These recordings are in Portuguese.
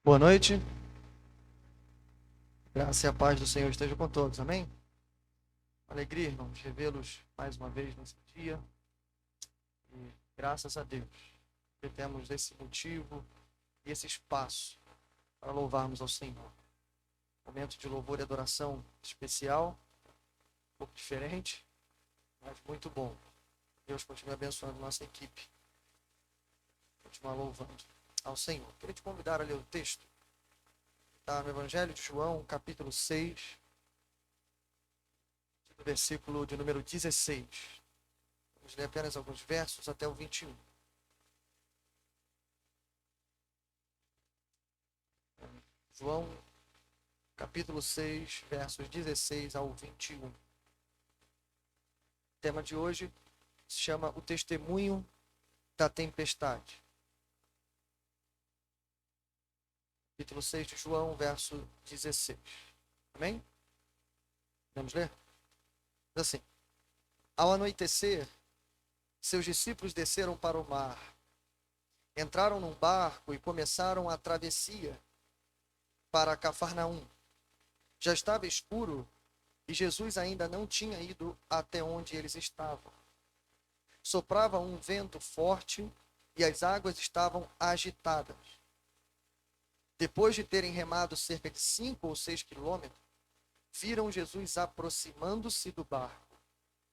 Boa noite, graça e a paz do Senhor esteja com todos, amém? Alegria, irmãos, revê-los mais uma vez nesse dia e graças a Deus que temos esse motivo e esse espaço para louvarmos ao Senhor. Momento de louvor e adoração especial, um pouco diferente, mas muito bom. Deus continue abençoando nossa equipe, continue louvando ao Senhor. Queria te convidar a ler o texto, está no Evangelho de João, capítulo 6, versículo de número 16. Vamos ler apenas alguns versos até o 21. João, capítulo 6, versos 16 ao 21. O tema de hoje se chama O Testemunho da Tempestade. Capítulo 6 de João, verso 16. Amém? Vamos ler? Diz assim: Ao anoitecer, seus discípulos desceram para o mar. Entraram num barco e começaram a travessia para Cafarnaum. Já estava escuro e Jesus ainda não tinha ido até onde eles estavam. Soprava um vento forte e as águas estavam agitadas. Depois de terem remado cerca de 5 ou 6 quilômetros, viram Jesus aproximando-se do barco,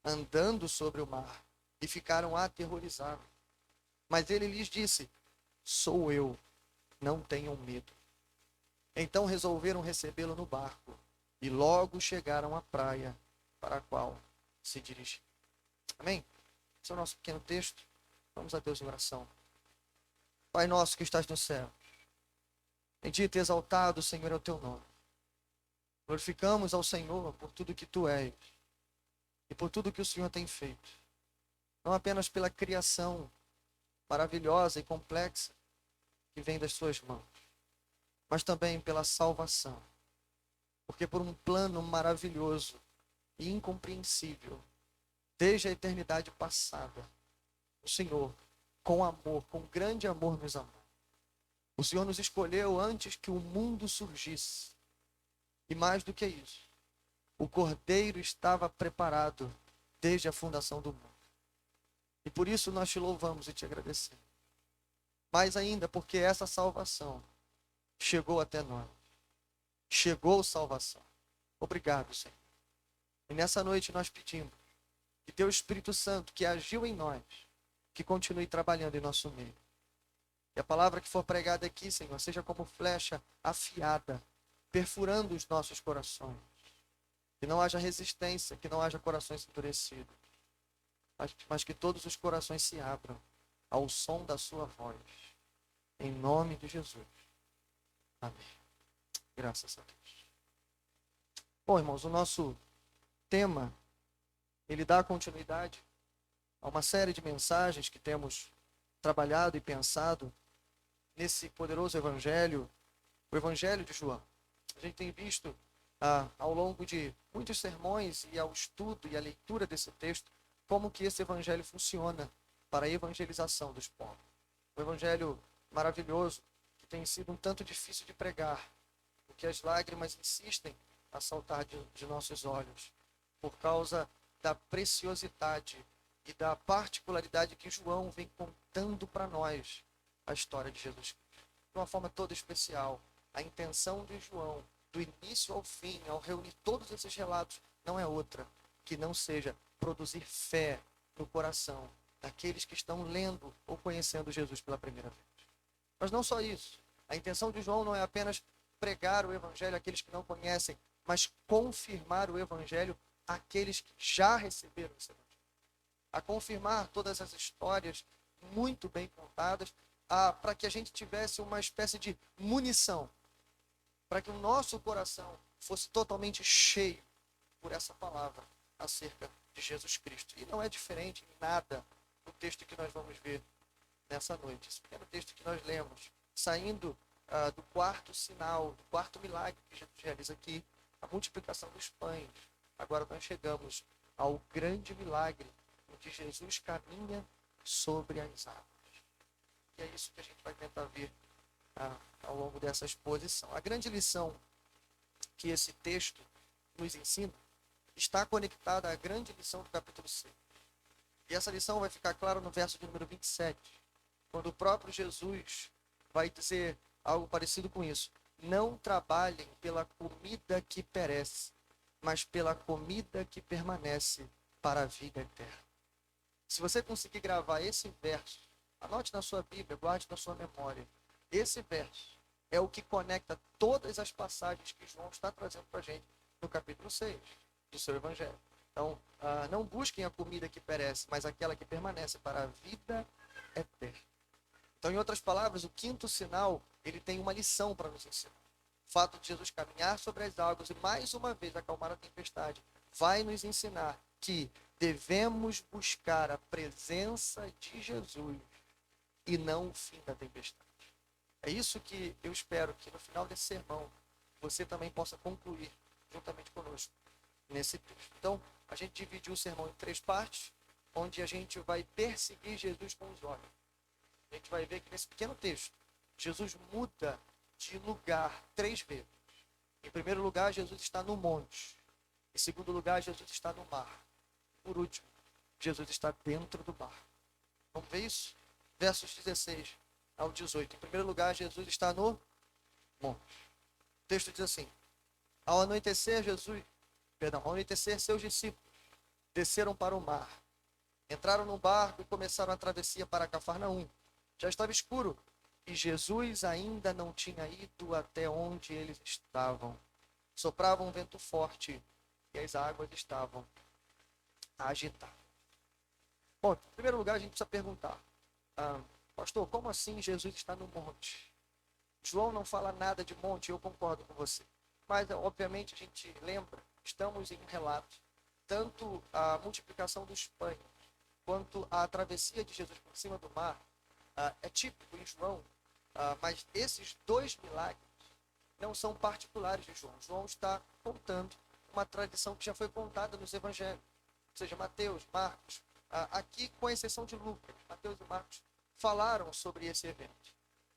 andando sobre o mar, e ficaram aterrorizados. Mas ele lhes disse: Sou eu, não tenham medo. Então resolveram recebê-lo no barco, e logo chegaram à praia para a qual se dirigiam. Amém? Esse é o nosso pequeno texto. Vamos a Deus em oração. Pai nosso que estás no céu, bendito e exaltado, Senhor, é o teu nome. Glorificamos ao Senhor por tudo que tu és e por tudo que o Senhor tem feito. Não apenas pela criação maravilhosa e complexa que vem das suas mãos, mas também pela salvação. Porque por um plano maravilhoso e incompreensível, desde a eternidade passada, o Senhor, com amor, com grande amor, nos amou. O Senhor nos escolheu antes que o mundo surgisse. E mais do que isso, o Cordeiro estava preparado desde a fundação do mundo. E por isso nós te louvamos e te agradecemos. Mais ainda porque essa salvação chegou até nós. Chegou salvação. Obrigado, Senhor. E nessa noite nós pedimos que teu Espírito Santo, que agiu em nós, que continue trabalhando em nosso meio. Que a palavra que for pregada aqui, Senhor, seja como flecha afiada, perfurando os nossos corações. Que não haja resistência, que não haja corações endurecidos. Mas que todos os corações se abram ao som da sua voz. Em nome de Jesus. Amém. Graças a Deus. Bom, irmãos, o nosso tema, ele dá continuidade a uma série de mensagens que temos trabalhado e pensado nesse poderoso evangelho, o Evangelho de João. A gente tem visto ao longo de muitos sermões e ao estudo e à leitura desse texto, como que esse evangelho funciona para a evangelização dos povos. Um evangelho maravilhoso, que tem sido um tanto difícil de pregar, porque as lágrimas insistem a saltar de nossos olhos, por causa da preciosidade e da particularidade que João vem contando para nós a história de Jesus Cristo. De uma forma toda especial, a intenção de João, do início ao fim, ao reunir todos esses relatos, não é outra que não seja produzir fé no coração daqueles que estão lendo ou conhecendo Jesus pela primeira vez. Mas não só isso. A intenção de João não é apenas pregar o evangelho àqueles que não conhecem, mas confirmar o evangelho àqueles que já receberam esse evangelho. A confirmar todas as histórias muito bem contadas, para que a gente tivesse uma espécie de munição, para que o nosso coração fosse totalmente cheio por essa palavra acerca de Jesus Cristo. E não é diferente em nada do texto que nós vamos ver nessa noite. Esse pequeno texto que nós lemos, saindo do quarto sinal, do quarto milagre que Jesus realiza aqui, a multiplicação dos pães. Agora nós chegamos ao grande milagre em que Jesus caminha sobre as águas. E é isso que a gente vai tentar ver ao longo dessa exposição. A grande lição que esse texto nos ensina está conectada à grande lição do capítulo 6. E essa lição vai ficar clara no verso de número 27, quando o próprio Jesus vai dizer algo parecido com isso. Não trabalhem pela comida que perece, mas pela comida que permanece para a vida eterna. Se você conseguir gravar esse verso, anote na sua Bíblia, guarde na sua memória. Esse verso é o que conecta todas as passagens que João está trazendo para a gente no capítulo 6 do seu Evangelho. Então, não busquem a comida que perece, mas aquela que permanece para a vida eterna. Então, em outras palavras, o quinto sinal, ele tem uma lição para nos ensinar. O fato de Jesus caminhar sobre as águas e mais uma vez acalmar a tempestade vai nos ensinar que devemos buscar a presença de Jesus e não o fim da tempestade. É isso que eu espero que no final desse sermão você também possa concluir juntamente conosco nesse texto. Então, a gente dividiu o sermão em 3 partes, onde a gente vai perseguir Jesus com os olhos. A gente vai ver que nesse pequeno texto, Jesus muda de lugar 3 vezes. Em primeiro lugar, Jesus está no monte. Em segundo lugar, Jesus está no mar. Por último, Jesus está dentro do mar. Vamos ver isso? Versos 16 ao 18. Em primeiro lugar, Jesus está no monte. O texto diz assim: ao anoitecer, seus discípulos desceram para o mar. Entraram no barco e começaram a travessia para Cafarnaum. Já estava escuro e Jesus ainda não tinha ido até onde eles estavam. Soprava um vento forte e as águas estavam agitadas. Bom, em primeiro lugar, a gente precisa perguntar: pastor, como assim Jesus está no monte? João não fala nada de monte, eu concordo com você. Mas, obviamente, a gente lembra, estamos em um relato, tanto a multiplicação dos pães, quanto a travessia de Jesus por cima do mar, é típico em João, mas esses 2 milagres não são particulares de João. João está contando uma tradição que já foi contada nos evangelhos, ou seja, Mateus, Marcos, aqui com exceção de Lucas, Mateus e Marcos falaram sobre esse evento.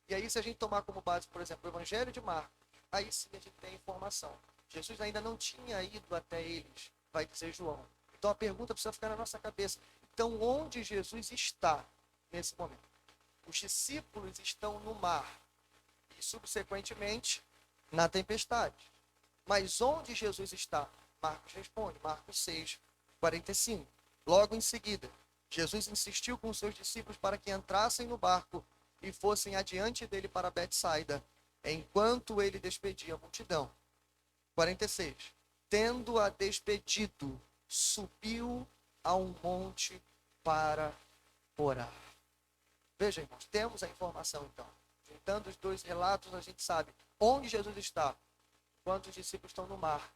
E aí, se a gente tomar como base, por exemplo, o evangelho de Marcos, aí sim a gente tem a informação. Jesus ainda não tinha ido até eles, vai dizer João. Então a pergunta precisa ficar na nossa cabeça. Então, onde Jesus está nesse momento? Os discípulos estão no mar e, subsequentemente, na tempestade. Mas onde Jesus está? Marcos responde, Marcos 6, 45. Logo em seguida, Jesus insistiu com os seus discípulos para que entrassem no barco e fossem adiante dele para Betsaida, enquanto ele despedia a multidão. 46. Tendo-a despedido, subiu a um monte para orar. Veja, irmãos, temos a informação então. Juntando os 2 relatos, a gente sabe onde Jesus está. Enquanto os discípulos estão no mar,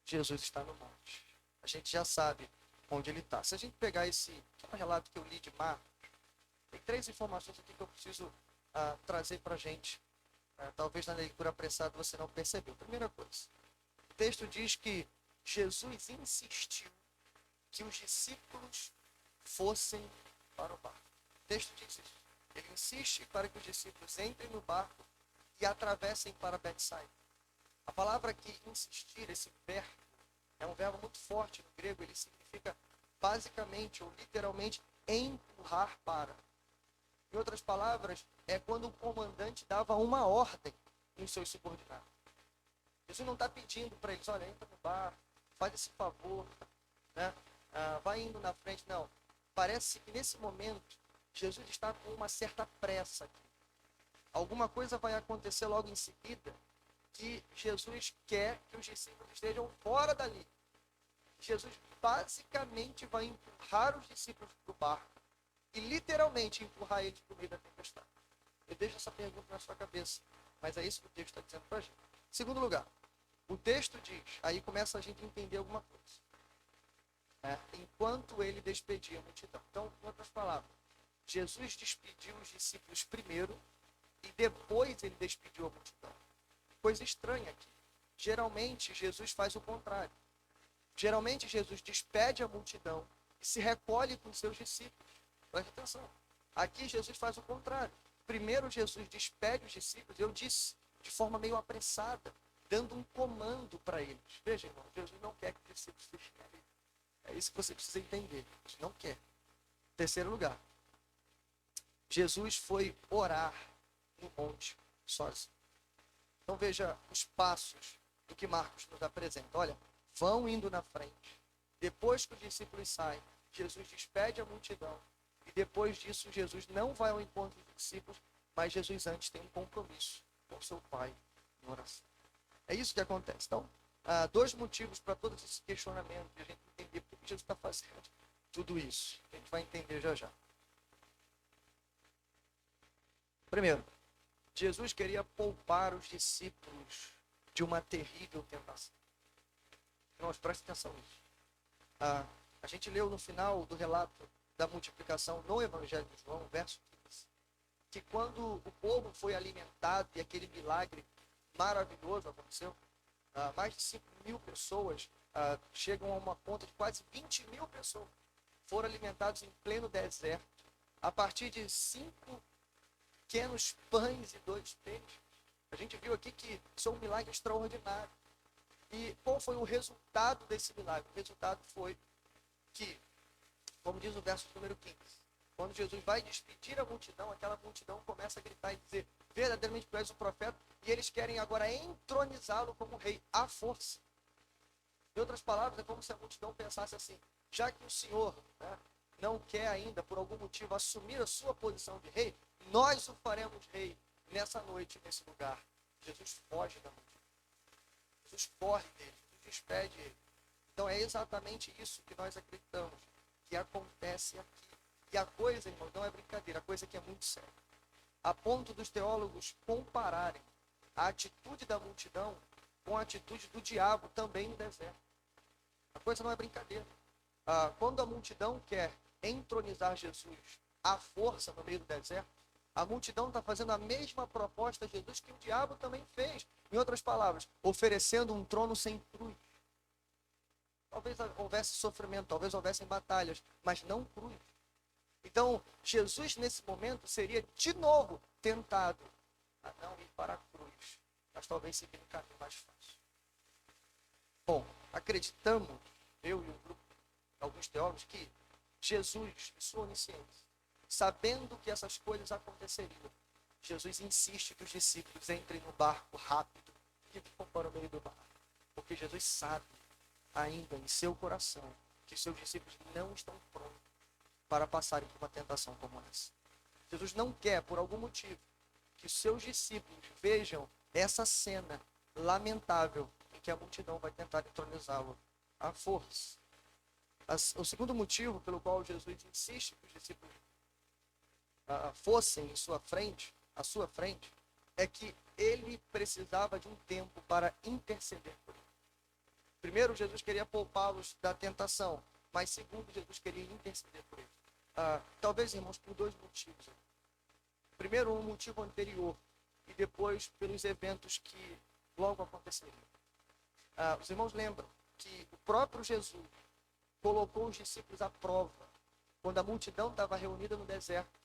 Jesus está no monte. A gente já sabe onde ele está. Se a gente pegar esse relato que eu li de Marcos, tem 3 informações aqui que eu preciso trazer para a gente. Talvez na leitura apressada você não percebeu. Primeira coisa, o texto diz que Jesus insistiu que os discípulos fossem para o barco. O texto diz isso. Ele insiste para que os discípulos entrem no barco e atravessem para Betsaida. A palavra que insistir, esse verbo, é um verbo muito forte no grego. Ele significa basicamente ou literalmente empurrar para. Em outras palavras, é quando o comandante dava uma ordem nos seus subordinados. Jesus não está pedindo para eles: olha, entra no barco, faz esse favor, né? Vai indo na frente. Não. Parece que nesse momento, Jesus está com uma certa pressa aqui. Alguma coisa vai acontecer logo em seguida que Jesus quer que os discípulos estejam fora dali. Jesus basicamente vai empurrar os discípulos para o barco e literalmente empurrar eles para o meio da tempestade. Eu deixo essa pergunta na sua cabeça, mas é isso que o texto está dizendo para a gente. Segundo lugar, o texto diz, aí começa a gente entender alguma coisa. Enquanto ele despedia a multidão. Então, em outras palavras, Jesus despediu os discípulos primeiro e depois ele despediu a multidão. Coisa estranha aqui. Geralmente, Jesus faz o contrário. Geralmente, Jesus despede a multidão e se recolhe com seus discípulos. Preste atenção. Aqui, Jesus faz o contrário. primeiro Jesus despede os discípulos, eu disse, de forma meio apressada, dando um comando para eles. Veja, irmão, Jesus não quer que os discípulos fiquem ali. É isso que você precisa entender. Jesus não quer. Terceiro lugar, Jesus foi orar no monte sozinho. Então veja os passos do que Marcos nos apresenta. Olha, vão indo na frente. Depois que os discípulos saem, Jesus despede a multidão. E depois disso, Jesus não vai ao encontro dos discípulos, mas Jesus antes tem um compromisso com seu Pai em oração. É isso que acontece. Então, há dois motivos para todo esse questionamento, de a gente entender por que Jesus está fazendo tudo isso. A gente vai entender já já. Primeiro, Jesus queria poupar os discípulos de uma terrível tentação. Irmãos, prestem atenção nisso. A gente leu no final do relato da multiplicação no Evangelho de João, verso 15, que quando o povo foi alimentado e aquele milagre maravilhoso aconteceu, mais de 5.000 pessoas, chegam a uma conta de quase 20.000 pessoas, foram alimentados em pleno deserto, a partir de 5 pequenos pães e 2 peixes. A gente viu aqui que isso é um milagre extraordinário. E qual foi o resultado desse milagre? O resultado foi que, como diz o verso número 15, quando Jesus vai despedir a multidão, aquela multidão começa a gritar e dizer, verdadeiramente tu és o profeta, e eles querem agora entronizá-lo como rei, à força. Em outras palavras, é como se a multidão pensasse assim, já que o Senhor, né, não quer ainda, por algum motivo, assumir a sua posição de rei, nós o faremos rei nessa noite, nesse lugar. Jesus foge da multidão. Jesus corre dele, Jesus despede ele. Então é exatamente isso que nós acreditamos, que acontece aqui. E a coisa, irmão, não é brincadeira, a coisa aqui é muito séria. A ponto dos teólogos compararem a atitude da multidão com a atitude do diabo também no deserto. A coisa não é brincadeira. Quando a multidão quer entronizar Jesus à força no meio do deserto, a multidão está fazendo a mesma proposta a Jesus que o diabo também fez. Em outras palavras, oferecendo um trono sem cruz. Talvez houvesse sofrimento, talvez houvessem batalhas, mas não cruz. Então, Jesus, nesse momento, seria de novo tentado a não ir para a cruz, mas talvez seguir um caminho mais fácil. Bom, acreditamos, eu e o grupo, alguns teólogos, que Jesus, em sua onisciência, sabendo que essas coisas aconteceriam, Jesus insiste que os discípulos entrem no barco rápido e ficam para o meio do mar. Porque Jesus sabe, ainda em seu coração, que seus discípulos não estão prontos para passarem por uma tentação como essa. Jesus não quer, por algum motivo, que seus discípulos vejam essa cena lamentável em que a multidão vai tentar entronizá-lo à força. O segundo motivo pelo qual Jesus insiste que os discípulos fossem à sua frente, é que ele precisava de um tempo para interceder por ele. Primeiro, Jesus queria poupá-los da tentação, mas segundo, Jesus queria interceder por eles. Talvez, irmãos, por 2 motivos. Primeiro, um motivo anterior, e depois pelos eventos que logo aconteceriam. Os irmãos lembram que o próprio Jesus colocou os discípulos à prova, quando a multidão estava reunida no deserto,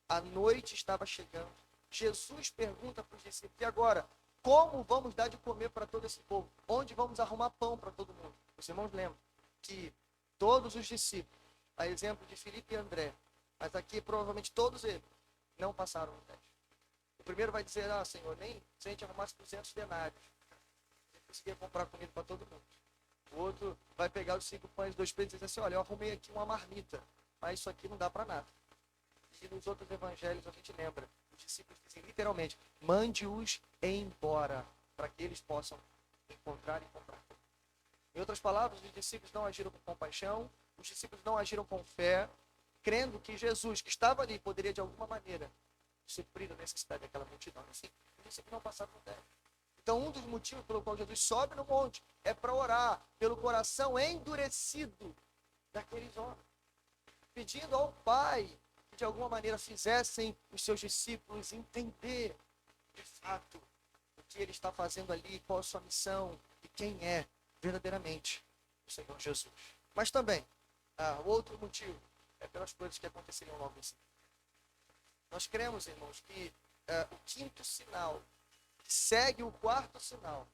a noite estava chegando. Jesus pergunta para os discípulos, e agora, como vamos dar de comer para todo esse povo? Onde vamos arrumar pão para todo mundo? Os irmãos lembram que todos os discípulos, a exemplo de Filipe e André, mas aqui provavelmente todos eles, não passaram no teste. O primeiro vai dizer, Senhor, nem se a gente arrumasse 200 denários, a gente conseguia comprar comida para todo mundo. O outro vai pegar os 5 pães e 2 peixes e dizer assim, olha, eu arrumei aqui uma marmita, mas isso aqui não dá para nada. E nos outros evangelhos a gente lembra, os discípulos dizem literalmente, mande-os embora, para que eles possam encontrar e comprar. Em outras palavras, os discípulos não agiram com compaixão, os discípulos não agiram com fé, crendo que Jesus, que estava ali, poderia de alguma maneira suprir a necessidade daquela multidão. Assim, os discípulos não passaram por terra. Então, um dos motivos pelo qual Jesus sobe no monte é para orar pelo coração endurecido daqueles homens, pedindo ao Pai que de alguma maneira fizessem os seus discípulos entender de fato o que ele está fazendo ali, qual a sua missão e quem é verdadeiramente o Senhor Jesus. Mas também, o outro motivo é pelas coisas que aconteceriam logo em seguida. Nós cremos, irmãos, que o quinto sinal, que segue o quarto sinal,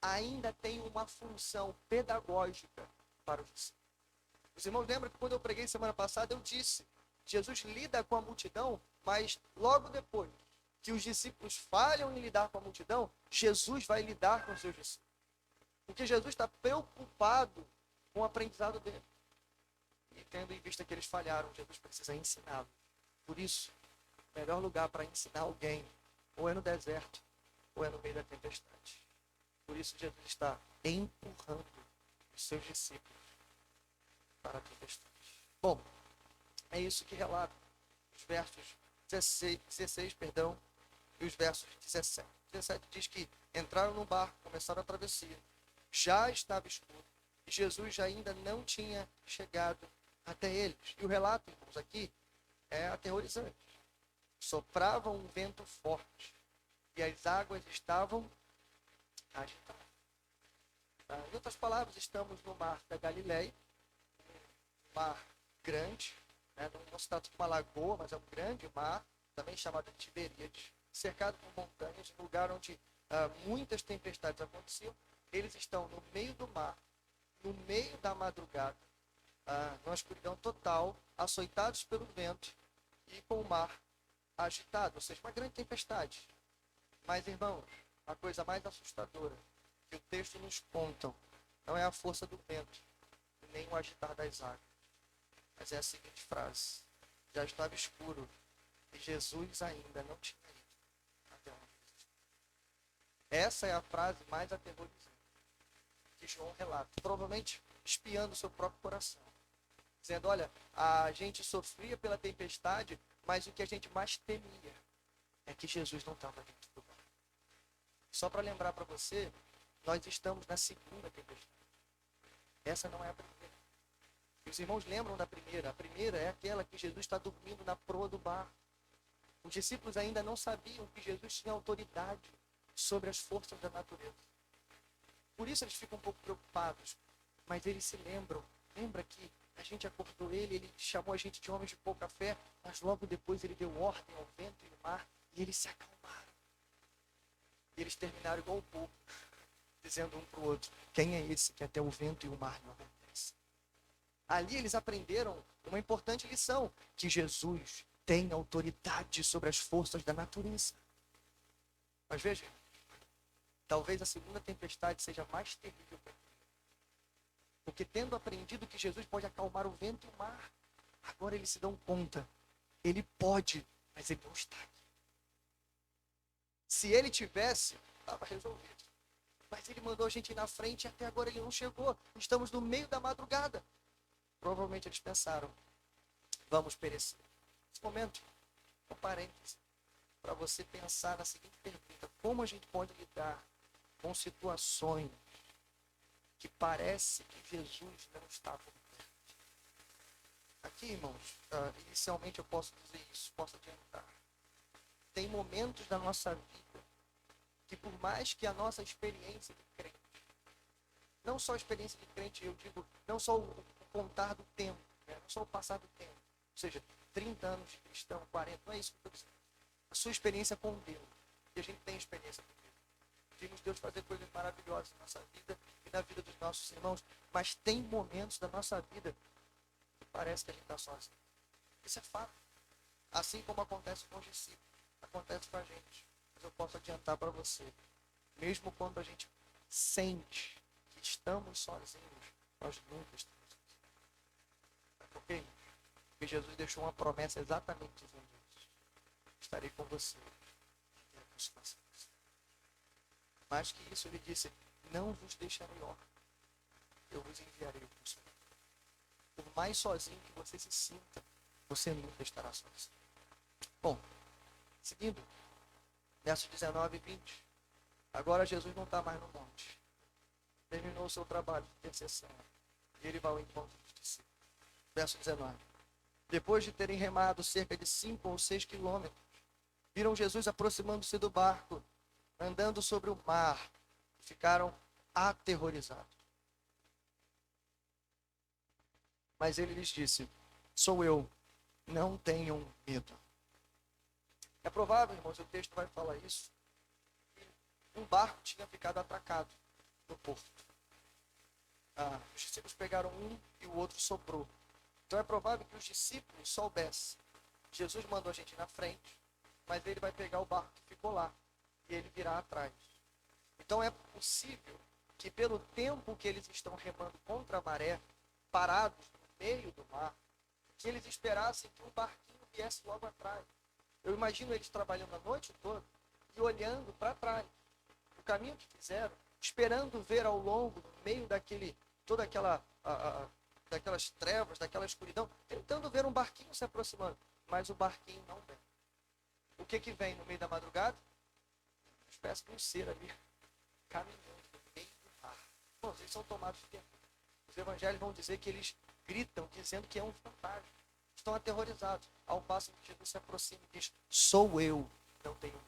ainda tem uma função pedagógica para os discípulos. Os irmãos lembram que quando eu preguei semana passada, eu disse, Jesus lida com a multidão, mas logo depois que os discípulos falham em lidar com a multidão, Jesus vai lidar com os seus discípulos. Porque Jesus está preocupado com o aprendizado dele. E tendo em vista que eles falharam, Jesus precisa ensiná-los. Por isso, o melhor lugar para ensinar alguém, ou é no deserto, ou é no meio da tempestade. Por isso, Jesus está empurrando os seus discípulos para a tempestade. Bom, é isso que relata os versos 16 e os versos 17. 17 diz que entraram no barco, começaram a travessia, já estava escuro, e Jesus já ainda não tinha chegado até eles. E o relato, irmãos, aqui é aterrorizante. Soprava um vento forte, e as águas estavam agitadas. Em outras palavras, estamos no mar da Galileia, um mar grande, né? Não se trata de uma lagoa, mas é um grande mar, também chamado de Tiberíades, cercado por montanhas, um lugar onde muitas tempestades aconteciam. Eles estão no meio do mar, no meio da madrugada, numa escuridão total, açoitados pelo vento e com o mar agitado, ou seja, uma grande tempestade. Mas, irmãos, a coisa mais assustadora que o texto nos conta não é a força do vento, nem o agitar das águas, mas é a seguinte frase: já estava escuro e Jesus ainda não tinha ido até onde eles estavam. Essa é a frase mais aterrorizante que João relata, provavelmente espiando o seu próprio coração, dizendo: olha, a gente sofria pela tempestade, mas o que a gente mais temia é que Jesus não estava dentro do barco. Só para lembrar para você, nós estamos na segunda tempestade. Essa não é a primeira. E os irmãos lembram da primeira. A primeira é aquela que Jesus está dormindo na proa do barco. Os discípulos ainda não sabiam que Jesus tinha autoridade sobre as forças da natureza. Por isso eles ficam um pouco preocupados. Mas eles se lembram. Lembra que a gente acordou ele chamou a gente de homens de pouca fé, mas logo depois ele deu ordem ao vento e ao mar, e eles se acalmaram. E eles terminaram igual o povo, dizendo um para o outro: quem é esse que até o vento e o mar não obedecem? Ali eles aprenderam uma importante lição, que Jesus tem autoridade sobre as forças da natureza. Mas veja, talvez a segunda tempestade seja mais terrível para ele. Porque tendo aprendido que Jesus pode acalmar o vento e o mar, agora eles se dão conta, ele pode, mas ele não está aqui. Se ele tivesse, estava resolvido. Mas ele mandou a gente ir na frente e até agora ele não chegou. Estamos no meio da madrugada. Provavelmente eles pensaram: vamos perecer. Nesse momento, um parêntese, para você pensar na seguinte pergunta: como a gente pode lidar com situações que parece que Jesus não está por perto? Aqui, irmãos, inicialmente eu posso dizer isso, posso adiantar. Tem momentos da nossa vida que, por mais que a nossa experiência de crente, não só a experiência de crente, eu digo, não só o contar do tempo, né? Não só o passar do tempo, ou seja, 30 anos de cristão, 40, não é isso que eu estou dizendo. A sua experiência com Deus, e a gente tem experiência com Deus. Vimos Deus fazer coisas maravilhosas na nossa vida e na vida dos nossos irmãos, mas tem momentos da nossa vida que parece que a gente está sozinho. Isso é fato. Assim como acontece com os discípulos, acontece com a gente. Mas eu posso adiantar para você, mesmo quando a gente sente que estamos sozinhos, nós nunca estamos sozinhos. Ok? Porque Jesus deixou uma promessa exatamente dizendo isso: estarei com você até a consumação. Mais que isso, ele disse: não vos deixarei órfãos, eu vos enviarei o Consolador. Por mais sozinho que você se sinta, você nunca estará sozinho. Bom, seguindo, versos 19 e 20. Agora Jesus não está mais no monte. Terminou o seu trabalho de intercessão. E ele vai ao encontro dos discípulos. Verso 19. Depois de terem remado cerca de 5 ou 6 quilômetros, viram Jesus aproximando-se do barco, andando sobre o mar, e ficaram aterrorizados. Mas ele lhes disse: sou eu, não tenham medo. É provável, irmãos, o texto vai falar isso, que um barco tinha ficado atracado no porto. Os discípulos pegaram um e o outro sobrou. Então é provável que os discípulos soubessem. Jesus mandou a gente ir na frente, mas ele vai pegar o barco que ficou lá e ele virá atrás. Então é possível que pelo tempo que eles estão remando contra a maré, parados no meio do mar, que eles esperassem que um barquinho viesse logo atrás. Eu imagino eles trabalhando a noite toda e olhando para trás. O caminho que fizeram, esperando ver ao longo, no meio toda daquelas trevas, daquela escuridão, tentando ver um barquinho se aproximando, mas o barquinho não vem. O que vem no meio da madrugada? Uma espécie de um ser ali, caminhando no meio do mar. Bom, eles são tomados de tempo. Os evangelhos vão dizer que eles gritam, dizendo que é um fantasma. Estão aterrorizados, ao passo que Jesus se aproxima e diz: sou eu, não tenho medo.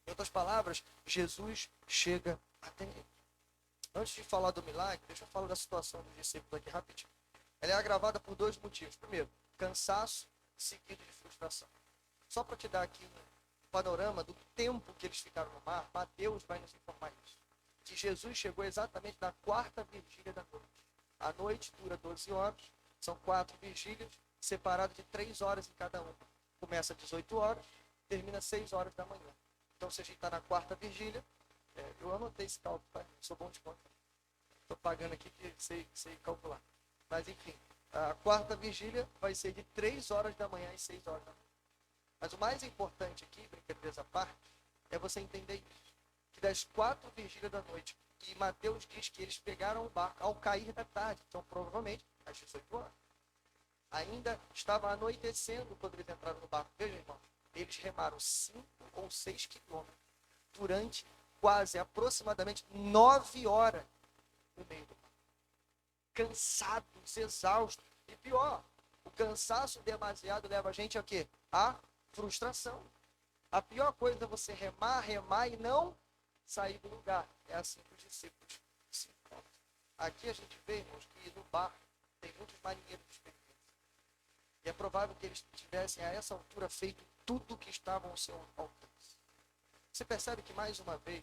Em outras palavras, Jesus chega até ele. Antes de falar do milagre, deixa eu falar da situação dos discípulos aqui rapidinho. Ela é agravada por dois motivos. Primeiro, cansaço seguido de frustração. Só para te dar aqui um panorama do tempo que eles ficaram no mar, Mateus vai nos informar isso. Que Jesus chegou exatamente na quarta vigília da noite. A noite dura 12 horas, são 4 vigílias, separadas de 3 horas em cada uma. Começa às 18 horas, termina às 6 horas da manhã. Então, se a gente está na quarta vigília, eu anotei esse cálculo, tá? Sou bom de conta. Estou pagando aqui que sei calcular. Mas, enfim, a quarta vigília vai ser de 3 horas da manhã às 6 horas da manhã. Mas o mais importante aqui, brincadeiras à parte, é você entender isso. Que das 4 vigílias da noite, e Mateus diz que eles pegaram o barco ao cair da tarde, então provavelmente às 18 horas. Ainda estava anoitecendo quando eles entraram no barco. Veja, irmão, eles remaram 5 ou 6 quilômetros durante quase aproximadamente 9 horas no meio do mar. Cansados, exaustos. E pior, o cansaço demasiado leva a gente a quê? A frustração. A pior coisa é você remar e não sair do lugar. É assim que os discípulos se encontram. Aqui a gente vê, irmãos, que no barco tem muitos marinheiros experientes. E é provável que eles tivessem, a essa altura, feito tudo o que estava ao seu alcance. Você percebe que, mais uma vez,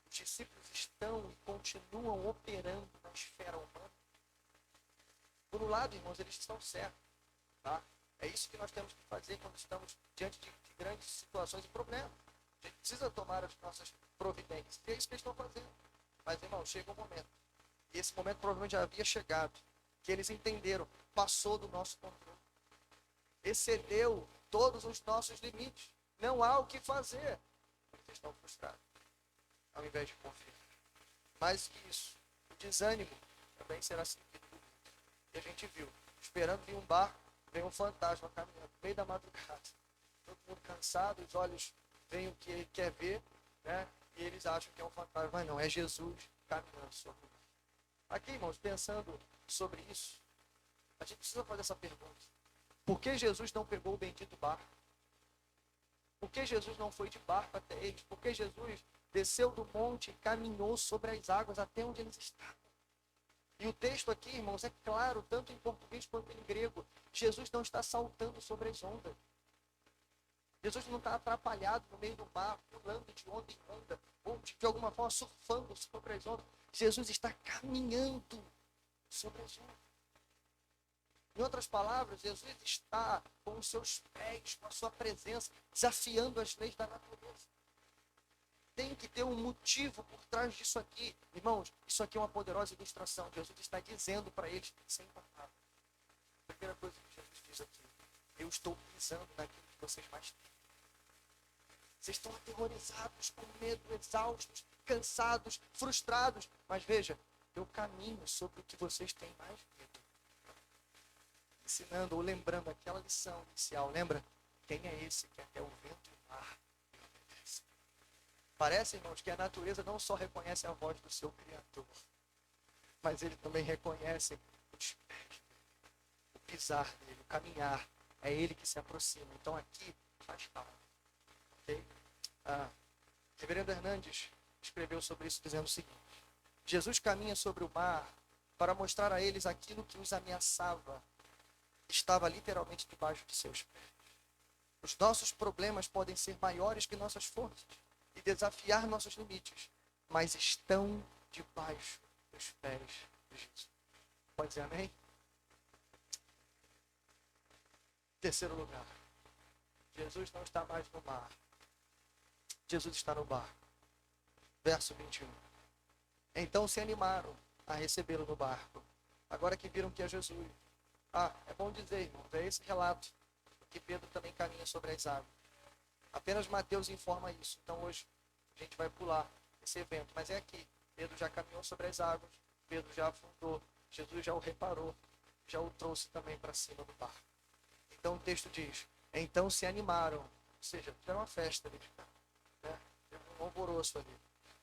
os discípulos estão e continuam operando na esfera humana? Por um lado, irmãos, eles estão certos. Tá? É isso que nós temos que fazer quando estamos diante de grandes situações e problemas. A gente precisa tomar as nossas providências. E é isso que eles estão fazendo. Mas, irmão, chega um momento. E esse momento provavelmente já havia chegado. Que eles entenderam. Passou do nosso controle. Excedeu todos os nossos limites. Não há o que fazer. Eles estão frustrados. Ao invés de confiar. Mais que isso, o desânimo também será seguido do medo. E a gente viu. Esperando vir um barco, vem um fantasma caminhando no meio da madrugada. Todo mundo cansado, os olhos veem o que ele quer ver, né? E eles acham que é um fantasma. Mas não, é Jesus caminhando sobre o mar. Aqui, irmãos, pensando sobre isso, a gente precisa fazer essa pergunta. Por que Jesus não pegou o bendito barco? Por que Jesus não foi de barco até eles? Por que Jesus desceu do monte e caminhou sobre as águas até onde eles estavam? E o texto aqui, irmãos, é claro, tanto em português quanto em grego. Jesus não está saltando sobre as ondas. Jesus não está atrapalhado no meio do mar, pulando de onda em onda, ou de alguma forma surfando sobre as ondas. Jesus está caminhando sobre as ondas. Em outras palavras, Jesus está com os seus pés, com a sua presença, desafiando as leis da natureza. Tem que ter um motivo por trás disso aqui. Irmãos, isso aqui é uma poderosa ilustração. Jesus está dizendo para eles, sem palavras. A primeira coisa que Jesus diz aqui, eu estou pisando naquilo que vocês mais têm. Vocês estão aterrorizados, com medo, exaustos, cansados, frustrados. Mas veja, eu caminho sobre o que vocês têm mais medo. Ensinando ou lembrando aquela lição inicial. Lembra? Quem é esse que até o vento e o mar me obedece? Parece, irmãos, que a natureza não só reconhece a voz do seu Criador, mas ele também reconhece os pés, o pisar dele, o caminhar. É ele que se aproxima. Então aqui faz parte. Okay? Reverendo Hernandes escreveu sobre isso dizendo o seguinte: Jesus caminha sobre o mar para mostrar a eles aquilo que os ameaçava. Estava literalmente debaixo de seus pés. Os nossos problemas podem ser maiores que nossas forças e desafiar nossos limites, mas estão debaixo dos pés de Jesus. Pode dizer amém? Terceiro lugar, Jesus não está mais no mar. Jesus está no barco. Verso 21. Então se animaram a recebê-lo no barco, agora que viram que é Jesus. É bom dizer, irmãos, é esse relato que Pedro também caminha sobre as águas. Apenas Mateus informa isso. Então hoje a gente vai pular esse evento. Mas é aqui. Pedro já caminhou sobre as águas. Pedro já afundou. Jesus já o reparou. Já o trouxe também para cima do barco. Então o texto diz, então se animaram. Ou seja, tiveram uma festa ali. Né? Teve um alvoroço ali.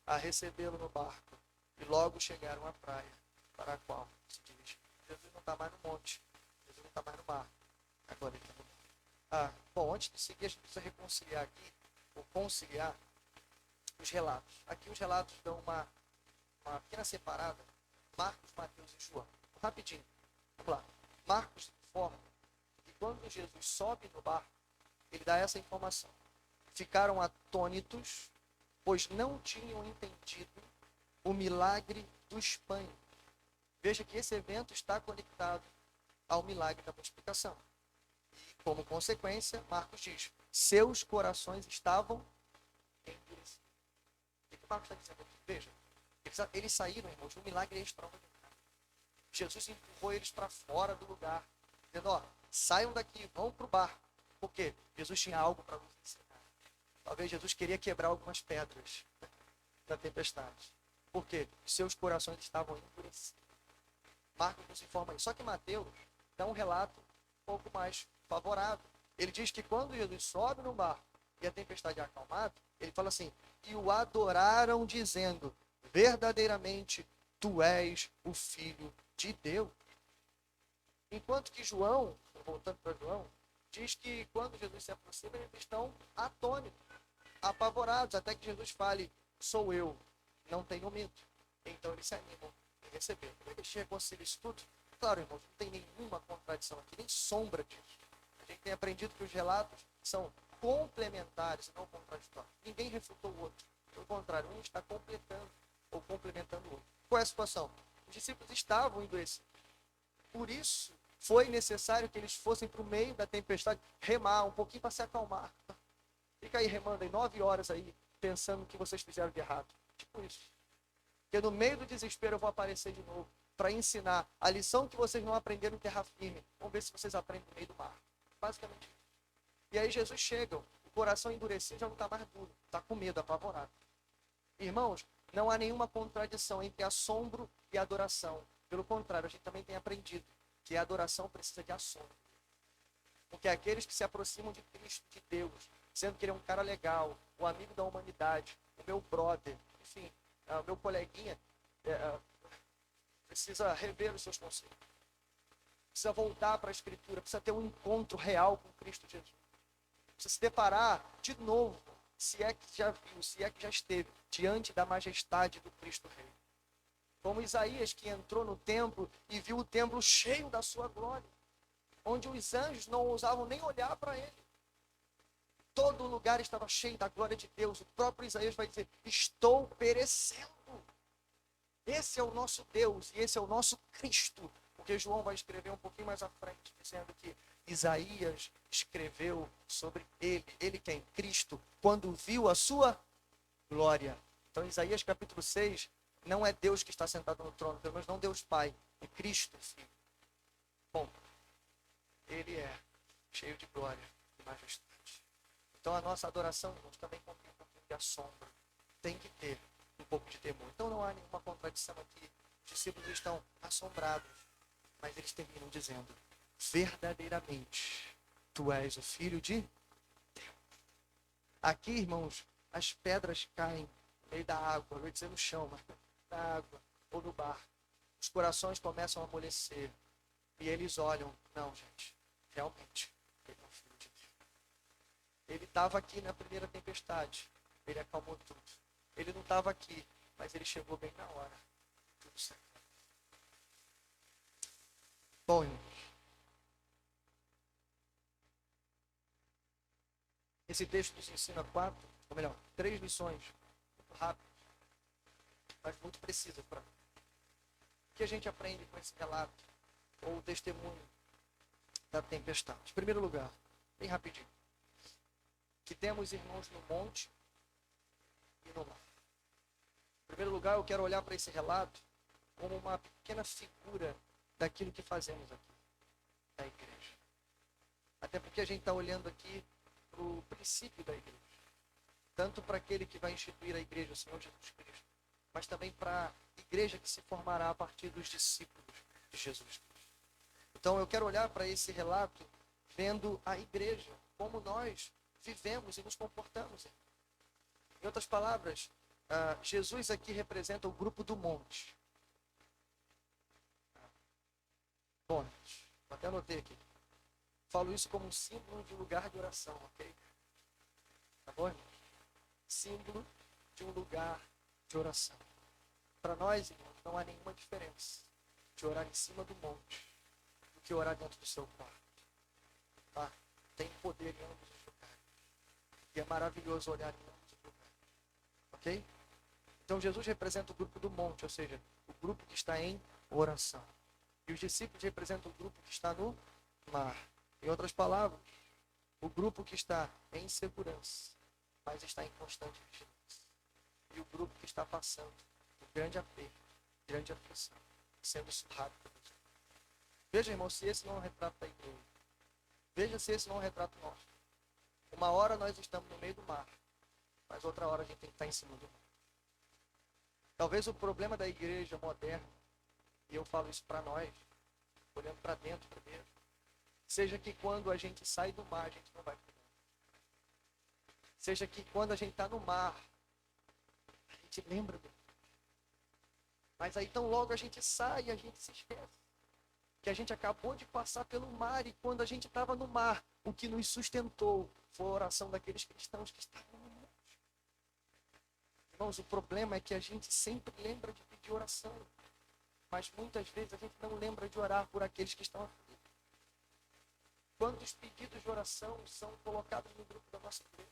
A recebê-lo no barco. E logo chegaram à praia, para a qual se dirige. Jesus não está mais no monte. Jesus não está mais no mar. Agora ele está no mar. Bom, antes de seguir, a gente precisa reconciliar aqui, ou conciliar, os relatos. Aqui os relatos dão uma pequena separada. Marcos, Mateus e João. Rapidinho. Vamos lá. Marcos informa que quando Jesus sobe no barco, ele dá essa informação. Ficaram atônitos, pois não tinham entendido o milagre dos pães. Veja que esse evento está conectado ao milagre da multiplicação. E, como consequência, Marcos diz, seus corações estavam endurecidos. O que Marcos está dizendo aqui? Veja, eles saíram, irmãos, um milagre extraordinário. Jesus empurrou eles para fora do lugar, dizendo, saiam daqui, vão para o barco. Por quê? Jesus tinha algo para nos ensinar. Talvez Jesus queria quebrar algumas pedras da tempestade. Por quê? Seus corações estavam endurecidos. Marcos nos informa isso. Só que Mateus dá um relato um pouco mais favorável. Ele diz que quando Jesus sobe no barco e a tempestade é acalmada, ele fala assim, e o adoraram dizendo, verdadeiramente tu és o Filho de Deus. Enquanto que João, voltando para João, diz que quando Jesus se aproxima, eles estão atônitos, apavorados, até que Jesus fale, sou eu, não tenho medo. Então eles se animam a receber. Como é que a gente reconcilia isso tudo? Claro, irmãos, não tem nenhuma contradição aqui, nem sombra disso. A gente tem aprendido que os relatos são complementares e não contraditórios. Ninguém refutou o outro. Pelo contrário, um está completando ou complementando o outro. Qual é a situação? Os discípulos estavam endurecidos. Por isso, foi necessário que eles fossem para o meio da tempestade, remar um pouquinho para se acalmar. Fica aí remando aí 9 horas aí, pensando o que vocês fizeram de errado. Tipo isso. Porque no meio do desespero eu vou aparecer de novo para ensinar a lição que vocês não aprenderam em terra firme. Vamos ver se vocês aprendem no meio do mar. Basicamente isso. E aí Jesus chega, o coração endurecido já não está mais duro, está com medo, apavorado. Irmãos, não há nenhuma contradição entre assombro e adoração. Pelo contrário, a gente também tem aprendido que a adoração precisa de assombro. Porque aqueles que se aproximam de Cristo, de Deus, sendo que ele é um cara legal, o amigo da humanidade, o meu brother, enfim, o meu coleguinha, precisa rever os seus conceitos. Precisa voltar para a Escritura, precisa ter um encontro real com Cristo Jesus. Precisa se deparar de novo, se é que já viu, se é que já esteve, diante da majestade do Cristo Rei. Como Isaías, que entrou no templo e viu o templo cheio da sua glória, onde os anjos não ousavam nem olhar para ele. Todo lugar estava cheio da glória de Deus. O próprio Isaías vai dizer, estou perecendo. Esse é o nosso Deus e esse é o nosso Cristo. Porque João vai escrever um pouquinho mais à frente, dizendo que Isaías escreveu sobre ele. Ele quem? Cristo, quando viu a sua glória. Então Isaías capítulo 6, não é Deus que está sentado no trono, pelo menos não Deus Pai, é Cristo, Filho. Bom, ele é cheio de glória e majestade. Então a nossa adoração, irmãos, também contém um pouquinho de assombro. Tem que ter um pouco de temor. Então não há nenhuma contradição aqui. Os discípulos estão assombrados, mas eles terminam dizendo, verdadeiramente, tu és o Filho de Deus. Aqui, irmãos, as pedras caem no meio da água, eu ia dizer no chão, mas na água ou no barco. Os corações começam a amolecer. E eles olham, não, gente, realmente, ele é o Filho de Deus. Ele estava aqui na primeira tempestade, ele acalmou tudo. Ele não estava aqui, mas ele chegou bem na hora. Tudo certo. Bom, irmãos, Esse texto nos ensina três lições, muito rápidas, mas muito precisas para nós. O que a gente aprende com esse relato, ou o testemunho da tempestade? Em primeiro lugar, bem rapidinho, que temos irmãos no monte e no mar. Em primeiro lugar, eu quero olhar para esse relato como uma pequena figura daquilo que fazemos aqui, da igreja. Até porque a gente está olhando aqui para o princípio da igreja. Tanto para aquele que vai instituir a igreja, o Senhor Jesus Cristo, mas também para a igreja que se formará a partir dos discípulos de Jesus Cristo. Então eu quero olhar para esse relato vendo a igreja, como nós vivemos e nos comportamos. Em outras palavras, Jesus aqui representa o grupo do monte. Bom, até anotei aqui. Falo isso como um símbolo de lugar de oração, ok? Tá bom, irmão? Símbolo de um lugar de oração. Para nós, irmãos, não há nenhuma diferença de orar em cima do monte do que orar dentro do seu quarto. Tá? Tem poder em ambos os lugares. E é maravilhoso olhar em ambos os lugares. Ok? Então Jesus representa o grupo do monte, ou seja, o grupo que está em oração. E os discípulos representam o grupo que está no mar. Em outras palavras, o grupo que está em segurança, mas está em constante vigilância. E o grupo que está passando por grande aperto, grande aflição, sendo surrado por Deus. Veja, irmão, se esse não é um retrato da igreja. Veja se esse não é um retrato nosso. Uma hora nós estamos no meio do mar, mas outra hora a gente tem que estar em cima do mar. Talvez o problema da igreja moderna, e eu falo isso para nós, olhando para dentro primeiro, seja que quando a gente sai do mar, a gente não vai para o mar. Seja que quando a gente está no mar, a gente lembra do mar. Mas aí tão logo a gente sai, a gente se esquece que a gente acabou de passar pelo mar, e quando a gente estava no mar, o que nos sustentou foi a oração daqueles cristãos que estavam no monte. Irmãos, o problema é que a gente sempre lembra de pedir oração, mas muitas vezes a gente não lembra de orar por aqueles que estão aflitos. Quantos pedidos de oração são colocados no grupo da nossa igreja?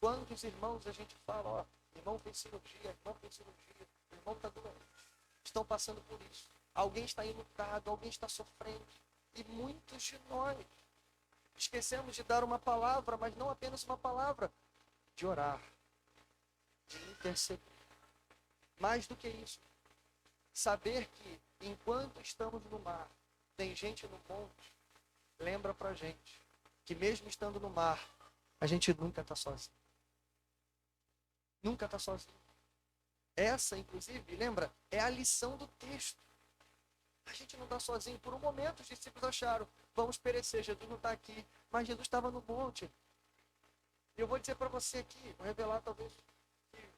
Quantos irmãos a gente fala, ó, irmão fez cirurgia, o irmão está doente, estão passando por isso. Alguém está enlutado, alguém está sofrendo. E muitos de nós esquecemos de dar uma palavra, mas não apenas uma palavra, de orar, de interceder. Mais do que isso, saber que enquanto estamos no mar, tem gente no monte, lembra pra gente que mesmo estando no mar, a gente nunca está sozinho. Nunca está sozinho. Essa, inclusive, lembra, é a lição do texto. A gente não está sozinho. Por um momento, os discípulos acharam, vamos perecer, Jesus não está aqui. Mas Jesus estava no monte. E eu vou dizer para você aqui, vou revelar talvez que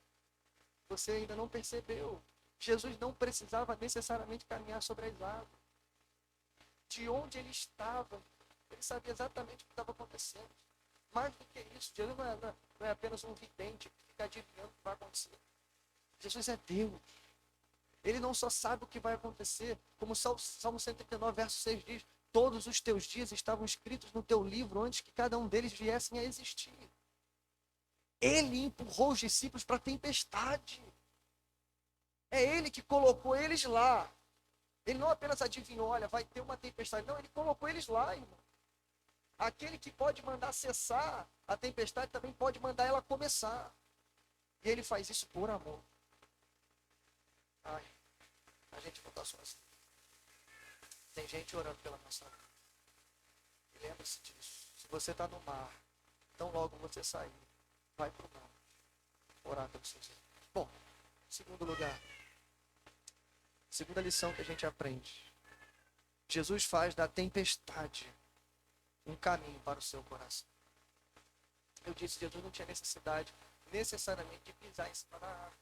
você ainda não percebeu. Jesus não precisava necessariamente caminhar sobre as águas. De onde ele estava, ele sabia exatamente o que estava acontecendo. Mais do que isso, Jesus não é apenas um vidente que fica adivinhando o que vai acontecer. Jesus é Deus. Ele não só sabe o que vai acontecer, como o Salmo 139, verso 6 diz, todos os teus dias estavam escritos no teu livro antes que cada um deles viessem a existir. Ele empurrou os discípulos para a tempestade. É ele que colocou eles lá. Ele não apenas adivinhou, olha, vai ter uma tempestade. Não, ele colocou eles lá, irmão. Aquele que pode mandar cessar a tempestade também pode mandar ela começar. E ele faz isso por amor. Ai, a gente não está sozinho. Tem gente orando pela nossa vida. E lembre-se disso. Se você está no mar, então logo você sair, vai para o mar. Orar pelos seus irmãos. Bom, segundo lugar. Segunda lição que a gente aprende. Jesus faz da tempestade um caminho para o seu coração. Eu disse, Jesus não tinha necessariamente de pisar em cima da água.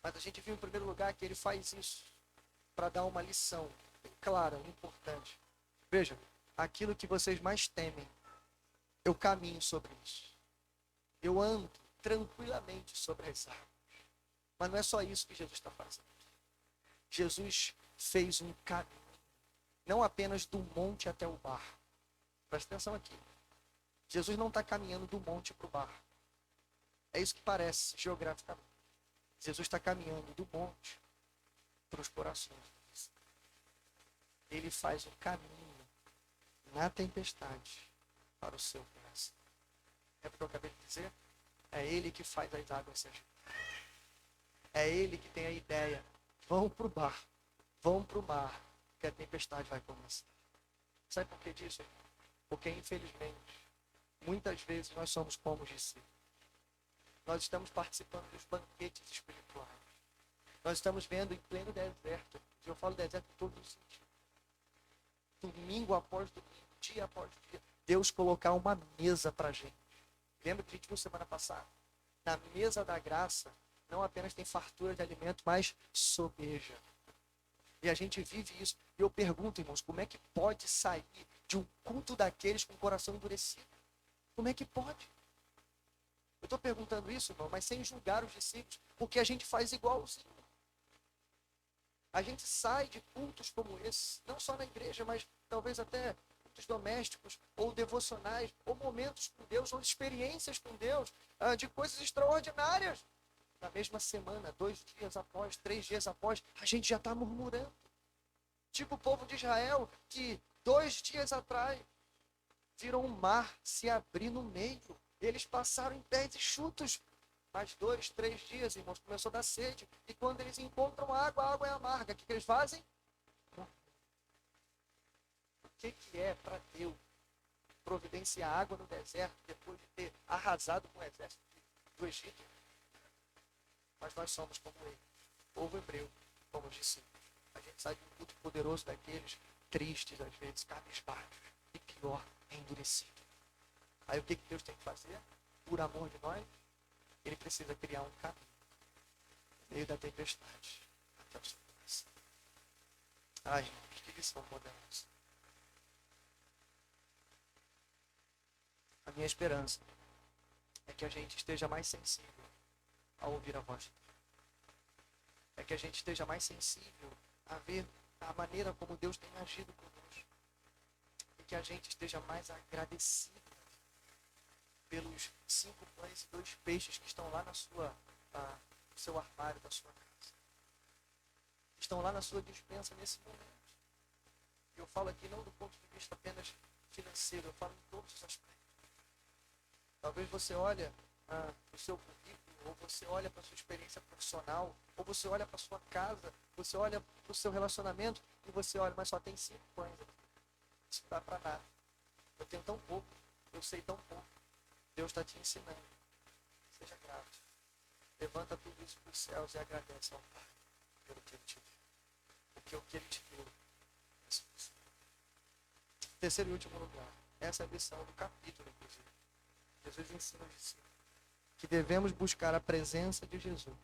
Mas a gente viu em primeiro lugar que ele faz isso para dar uma lição bem clara, importante. Veja, aquilo que vocês mais temem, eu caminho sobre isso. Eu ando tranquilamente sobre as águas. Mas não é só isso que Jesus está fazendo. Jesus fez um caminho, não apenas do monte até o mar. Presta atenção aqui. Jesus não está caminhando do monte para o barco. É isso que parece, geograficamente. Jesus está caminhando do monte para os corações. Ele faz um caminho na tempestade para o seu coração. É porque eu acabei de dizer? É ele que faz as águas se agitarem. É ele que tem a ideia. Vão para o barco, vão para o mar, que a tempestade vai começar. Sabe por que disso? Porque, infelizmente, muitas vezes nós somos como os discípulos. Nós estamos participando dos banquetes espirituais. Nós estamos vendo em pleno deserto. Eu falo deserto em todos os sentidos. Domingo após domingo, dia após dia, Deus colocar uma mesa para a gente. Lembra que a gente viu semana passada? Na mesa da graça, não apenas tem fartura de alimento, mas sobeja. E a gente vive isso. E eu pergunto, irmãos, como é que pode sair de um culto daqueles com o coração endurecido? Como é que pode? Eu estou perguntando isso, irmão, mas sem julgar os discípulos, porque a gente faz igualzinho. A gente sai de cultos como esse, não só na igreja, mas talvez até cultos domésticos, ou devocionais, ou momentos com Deus, ou experiências com Deus, de coisas extraordinárias. Na mesma semana, 2 dias após, 3 dias após, a gente já está murmurando. Tipo o povo de Israel, que 2 dias atrás viram o mar se abrir no meio. Eles passaram em pés enxutos. Mais 2, 3 dias, irmãos, começou a dar sede. E quando eles encontram água, a água é amarga. O que eles fazem? O que é para Deus providenciar água no deserto depois de ter arrasado com o exército do Egito? Mas nós somos como ele, povo hebreu, como os discípulos. A gente sai de um culto poderoso daqueles, tristes às vezes, cabisbaixos, e pior, endurecido. Aí o que Deus tem que fazer? Por amor de nós, ele precisa criar um caminho no meio da tempestade até o seu coração. Ai, irmãos, que lição poderosa. A minha esperança é que a gente esteja mais sensível a ouvir a voz de Deus. É que a gente esteja mais sensível a ver a maneira como Deus tem agido conosco. E que a gente esteja mais agradecido pelos 5 pães e 2 peixes que estão lá no seu armário da sua casa. Estão lá na sua despensa nesse momento. E eu falo aqui não do ponto de vista apenas financeiro, eu falo em todos os aspectos. Talvez você olhe para o seu currículo, ou você olha para a sua experiência profissional, ou você olha para a sua casa, você olha para o seu relacionamento, e você olha, mas só tem 5 pães aqui. Isso não dá para nada. Eu tenho tão pouco, eu sei tão pouco. Deus está te ensinando. Seja grato. Levanta tudo isso para os céus e agradece ao Pai pelo que Ele te deu. Porque o que Ele te deu é suficiente. Terceiro e último lugar. Essa é a lição do capítulo, inclusive. Jesus ensina os discípulos que devemos buscar a presença de Jesus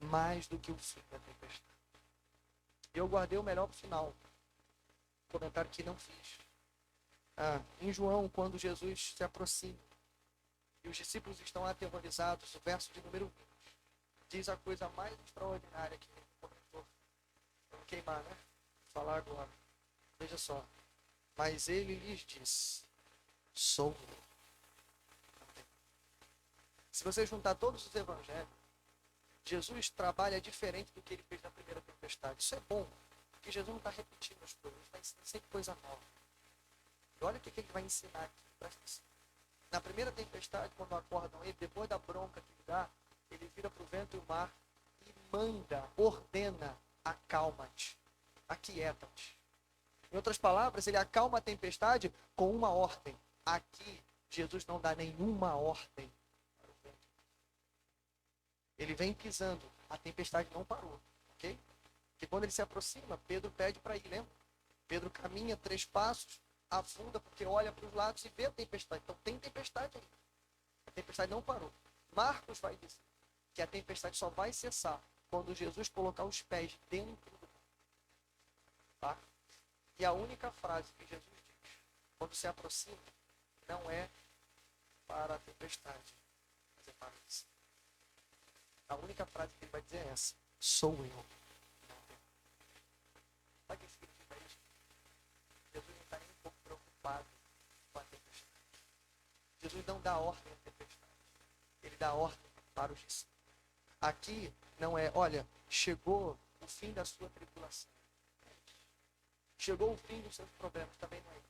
mais do que o fim da tempestade. Eu guardei o melhor para o final. Comentário que não fiz. Em João, quando Jesus se aproxima e os discípulos estão aterrorizados, o verso de número 20 diz a coisa mais extraordinária que ele comentou. Vamos queimar, né? Vou falar agora. Veja só. Mas ele lhes disse: sou eu. Se você juntar todos os evangelhos, Jesus trabalha diferente do que ele fez na primeira tempestade. Isso é bom, porque Jesus não está repetindo as coisas, ele está ensinando sempre coisa nova. E olha o que ele vai ensinar aqui. Presta atenção. Na primeira tempestade, quando acordam ele, depois da bronca que ele dá, ele vira para o vento e o mar e manda, ordena, acalma-te, aquieta-te. Em outras palavras, ele acalma a tempestade com uma ordem. Aqui, Jesus não dá nenhuma ordem. Ele vem pisando, a tempestade não parou, ok? Porque quando ele se aproxima, Pedro pede para ir, lembra? Pedro caminha 3 passos, afunda porque olha para os lados e vê a tempestade. Então tem tempestade aí. A tempestade não parou. Marcos vai dizer que a tempestade só vai cessar quando Jesus colocar os pés dentro do mar. Tá? E a única frase que Jesus diz quando se aproxima não é para a tempestade, mas é para isso. A única frase que ele vai dizer é essa: sou eu. Sabe o que significa isso? Jesus não está nem um pouco preocupado com a tempestade. Jesus não dá ordem à tempestade. Ele dá ordem para os discípulos. Aqui não é, olha, chegou o fim da sua tribulação. Chegou o fim dos seus problemas, também não é isso.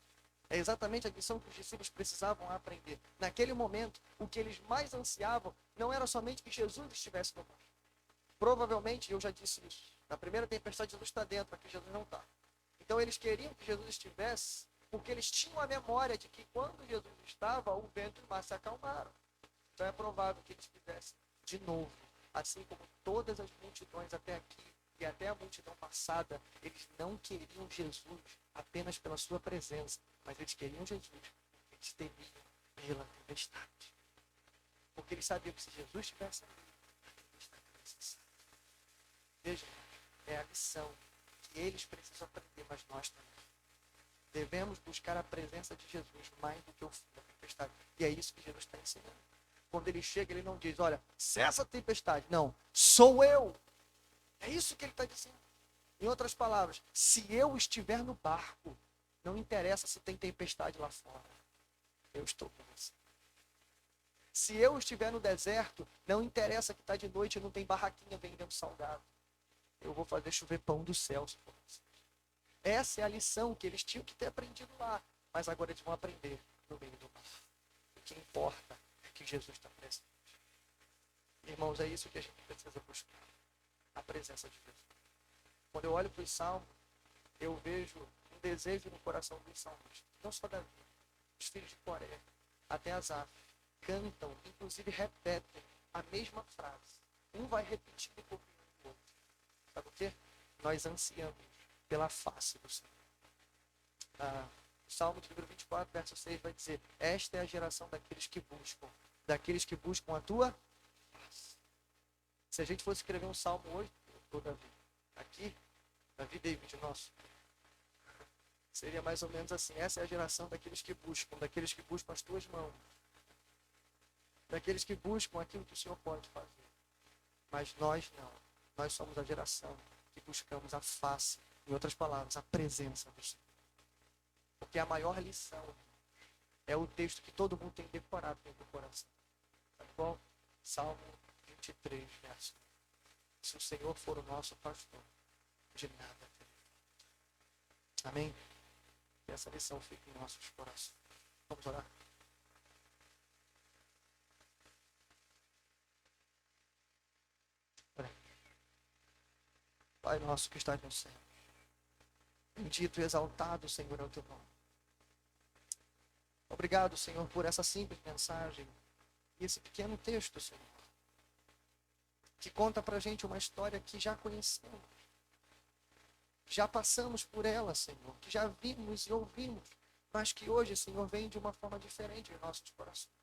É exatamente a lição que os discípulos precisavam aprender. Naquele momento, o que eles mais ansiavam não era somente que Jesus estivesse no mar. Provavelmente, eu já disse isso, na primeira tempestade Jesus está dentro, aqui Jesus não está. Então eles queriam que Jesus estivesse, porque eles tinham a memória de que quando Jesus estava, o vento e o mar se acalmaram. Então é provável que eles quisessem de novo, assim como todas as multidões até aqui, e até a multidão passada, eles não queriam Jesus apenas pela sua presença, mas eles queriam Jesus, eles temiam pela tempestade. Porque eles sabiam que se Jesus estivesse ali, a tempestade não ia cessar. Veja, é a lição que eles precisam aprender, mas nós também. Devemos buscar a presença de Jesus mais do que o fim da tempestade. E é isso que Jesus está ensinando. Quando ele chega, ele não diz, olha, cessa a tempestade. Não, sou eu. É isso que ele está dizendo. Em outras palavras, se eu estiver no barco, não interessa se tem tempestade lá fora. Eu estou com você. Se eu estiver no deserto, não interessa que está de noite e não tem barraquinha vendendo salgado. Eu vou fazer chover pão do céu. Essa é a lição que eles tinham que ter aprendido lá. Mas agora eles vão aprender no meio do mar. O que importa é que Jesus está presente. Irmãos, é isso que a gente precisa buscar. A presença de Jesus. Quando eu olho para os salmos, eu vejo um desejo no coração dos salmos. Não só Davi, os filhos de Coré, até Asaf, cantam, inclusive repetem a mesma frase. Um vai repetir e copiando o outro. Sabe o quê? Nós ansiamos pela face do Senhor. O Salmo de número 24, verso 6 vai dizer, esta é a geração daqueles que buscam a tua face. Se a gente fosse escrever um salmo hoje, ou Davi, aqui, Davi David, nosso, seria mais ou menos assim, essa é a geração daqueles que buscam as tuas mãos, daqueles que buscam aquilo que o Senhor pode fazer. Mas nós não, nós somos a geração que buscamos a face, em outras palavras, a presença do Senhor. Porque a maior lição é o texto que todo mundo tem decorado dentro do coração. Sabe qual? Salmo 23, verso 1. Se o Senhor for o nosso pastor, de nada teremos. Amém? Que essa lição fique em nossos corações. Vamos orar? Pai nosso que estás no céu, bendito e exaltado, Senhor, é o teu nome. Obrigado, Senhor, por essa simples mensagem e esse pequeno texto, Senhor, que conta pra gente uma história que já conhecemos, já passamos por ela, Senhor, que já vimos e ouvimos, mas que hoje, Senhor, vem de uma forma diferente em nossos corações.